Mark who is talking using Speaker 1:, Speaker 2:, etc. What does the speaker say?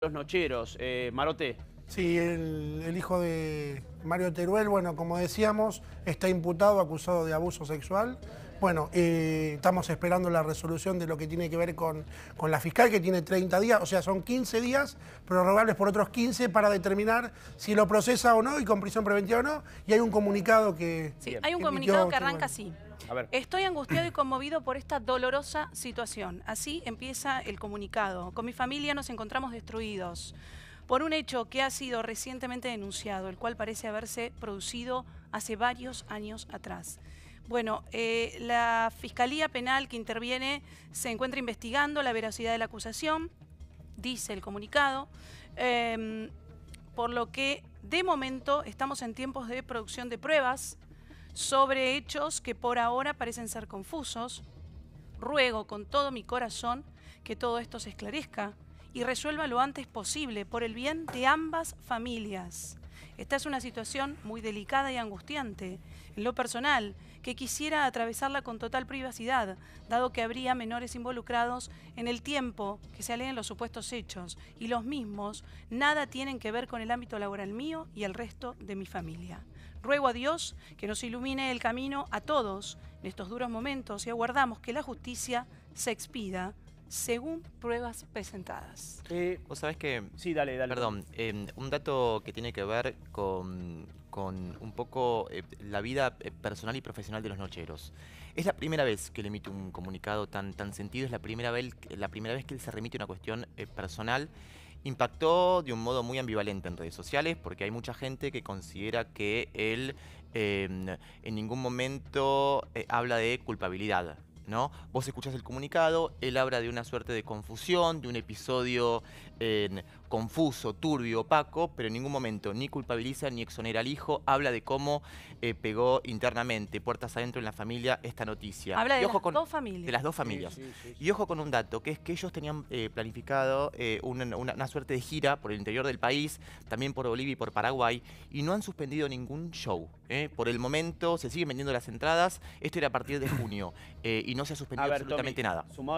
Speaker 1: los nocheros. Marote.
Speaker 2: Sí, el hijo de Mario Teruel, bueno, como decíamos, está imputado, acusado de abuso sexual. Bueno, estamos esperando la resolución de lo que tiene que ver con la fiscal, que tiene 30 días, o sea, son 15 días, prorrogables por otros 15 para determinar si lo procesa o no y con prisión preventiva o no. Y hay un comunicado que...
Speaker 3: Sí, hay un comunicado que arranca así.
Speaker 1: A ver.
Speaker 3: Estoy angustiado y conmovido por esta dolorosa situación. Así empieza el comunicado. Con mi familia nos encontramos destruidos por un hecho que ha sido recientemente denunciado, el cual parece haberse producido hace varios años atrás. Bueno, la Fiscalía Penal que interviene se encuentra investigando la veracidad de la acusación, dice el comunicado, por lo que de momento estamos en tiempos de producción de pruebas sobre hechos que por ahora parecen ser confusos. Ruego con todo mi corazón que todo esto se esclarezca y resuelva lo antes posible por el bien de ambas familias. Esta es una situación muy delicada y angustiante. En lo personal, que quisiera atravesarla con total privacidad, dado que habría menores involucrados en el tiempo que se aleguen los supuestos hechos, y los mismos nada tienen que ver con el ámbito laboral mío y el resto de mi familia. Ruego a Dios que nos ilumine el camino a todos en estos duros momentos y aguardamos que la justicia se expida según pruebas presentadas.
Speaker 4: Vos sabés que...
Speaker 1: Sí, dale.
Speaker 4: Perdón, un dato que tiene que ver con un poco la vida personal y profesional de los nocheros. Es la primera vez que le emite un comunicado tan sentido, es la primera vez que él se remite a una cuestión personal. Impactó de un modo muy ambivalente en redes sociales porque hay mucha gente que considera que él en ningún momento habla de culpabilidad, ¿no? Vos escuchás el comunicado, él habla de una suerte de confusión, de un episodio confuso, turbio, opaco, pero en ningún momento ni culpabiliza ni exonera al hijo, habla de cómo pegó internamente, puertas adentro en la familia, esta noticia.
Speaker 3: Habla de las dos familias.
Speaker 4: De las dos familias.
Speaker 1: Sí.
Speaker 4: Y ojo con un dato, que es que ellos tenían planificado una suerte de gira por el interior del país, también por Bolivia y por Paraguay, y no han suspendido ningún show. Por el momento se siguen vendiendo las entradas, esto era a partir de junio, y no se ha suspendido absolutamente nada.
Speaker 1: Sumado